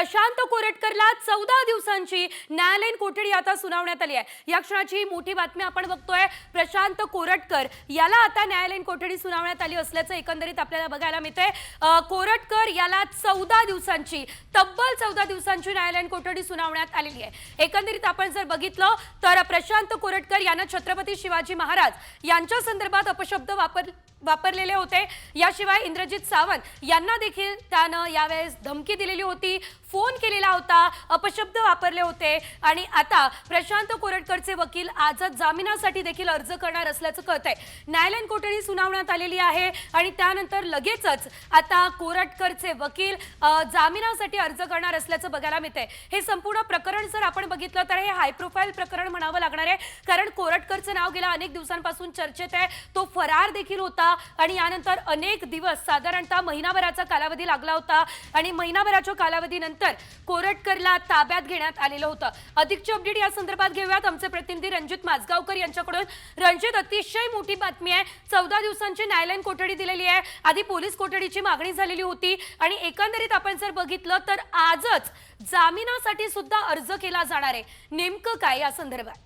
प्रशांत कोरटकरला 14 दिवसांची न्यायालयीन कोठडी आता सुनावण्यात आली आहे। या क्षणाची मोठी बातमी आपण बघतोय। प्रशांत कोरटकर याला आता न्यायालयीन कोठडी सुनावण्यात आली असल्याचं एकंदरीत आपल्याला बघायला मिळतंय। कोरटकर याला 14 दिवसांची तब्बल 14 दिवसांची न्यायालयीन कोठडी सुनावण्यात आलेली आहे। एकंदरीत आपण जर बघितलं तर प्रशांत कोरटकर यांना छत्रपती शिवाजी महाराज यांच्या संदर्भात अपशब्द वापरलेले होते। याशिवाय इंद्रजित सावंत यांना देखील त्यानं यावेळेस धमकी दिलेली होती, फोन केलेला होता, अपशब्द वापरले होते आणि आता प्रशांत कोरटकरचे वकील आजच जामिनासाठी देखील अर्ज करणार असल्याचं कळतंय। न्यायालयीन कोठडी सुनावण्यात आलेली आहे आणि त्यानंतर लगेचच आता कोरटकरचे वकील जामिनासाठी अर्ज करणार असल्याचं बघायला मिळतंय। हे संपूर्ण प्रकरण जर आपण बघितलं तर हे हाय प्रोफाईल प्रकरण म्हणावं लागणार आहे, कारण कोरटकरचं नाव गेल्या अनेक दिवसांपासून चर्चेत आहे। तो फरार देखील होता आणि यानंतर अनेक दिवस साधारणतः महिनाभराचा कालावधी लागला होता आणि महिनाभराच्या कालावधीनंतर कोरटकरला ताब्यात घेण्यात आलेलं होतं। अधिकची अपडेट या संदर्भात घेऊयात आमचे प्रतिनिधी रणजित माजगावकर यांच्याकडून। रणजित, अतिशय मोठी बातमी आहे, 14 दिवसांची न्यायालयीन कोठडी दिलेली आहे। आधी पोलीस कोठडीची मागणी झालेली होती आणि एकंदरीत आपण जर बघितलं तर आजच जामिनासाठी सुद्धा अर्ज केला जाणार आहे। नेमकं काय या संदर्भात?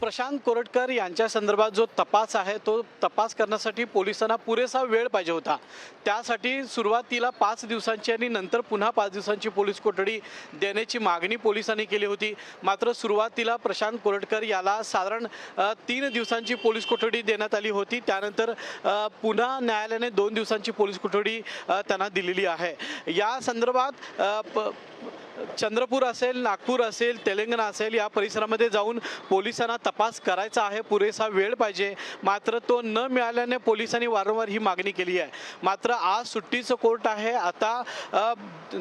प्रशांत कोरटकर यांच्या संदर्भात जो तपास आहे तो तपास करण्यासाठी पोलिसांना पुरेसा वेळ पाहिजे होता। त्यासाठी सुरुवातीला 5 दिवसांची आणि नंतर पुन्हा 5 दिवसांची पोलीस कोठडी देण्याची मागणी पोलिसांनी केली होती। मात्र सुरुवातीला प्रशांत कोरटकर याला साधारण 3 दिवसांची पोलीस कोठडी देण्यात आली होती। त्यानंतर पुन्हा न्यायालयाने 2 दिवसांची पोलीस कोठडी त्यांना दिलेली आहे। या संदर्भात चंद्रपूर असेल, नागपूर असेल, तेलंगणा असेल या परिसरामध्ये जाऊन पोलिसांना तपास करायचा आहे, पुरेसा वेळ पाहिजे। मात्र तो न मिळाल्याने पोलिसांनी वारंवार ही मागणी केली आहे। मात्र आज सुट्टीचं कोर्ट आहे। आता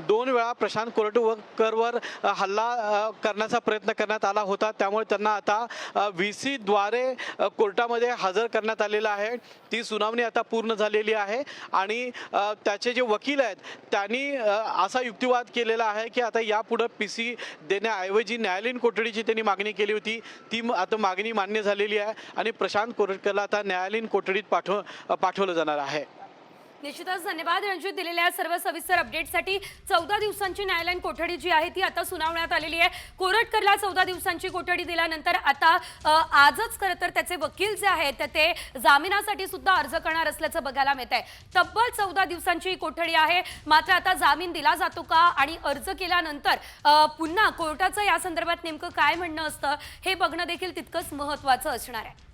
2 वेळा प्रशांत कोरटकरवर हल्ला करण्याचा प्रयत्न करण्यात आला होता, त्यामुळे त्यांना आता VC द्वारे कोर्टामध्ये हजर करण्यात आलेलं आहे। ती सुनावणी आता पूर्ण झालेली आहे आणि त्याचे जे वकील आहेत त्यांनी असा युक्तिवाद केलेला आहे की आता यापुढे PC देण्याऐवजी न्यायालयीन कोठडीची त्यांनी मागणी केली होती, ती आता मागणी मान्य झालेली आहे आणि प्रशांत कोरटकरला आता न्यायालयीन कोठडीत पाठवलं जाणार आहे। निश्चितच धन्यवाद रणजित, दिलेल्या सर्व सविस्तर अपडेटसाठी। 14 दिवसांची न्यायालयीन कोठडी जी आहे ती आता सुनावण्यात आलेली आहे। कोरटकरला 14 दिवसांची कोठडी दिल्यानंतर आता आजच खरं तर त्याचे वकील जे आहेत ते जामिनासाठी सुद्धा अर्ज करणार असल्याचं बघायला मिळतंय। तब्बल 14 दिवसांची कोठडी आहे, मात्र आता जामीन दिला जातो का आणि अर्ज केल्यानंतर पुन्हा कोर्टाचं या संदर्भात नेमकं काय म्हणणं असतं हे बघणं देखील तितकंच महत्त्वाचं असणार आहे।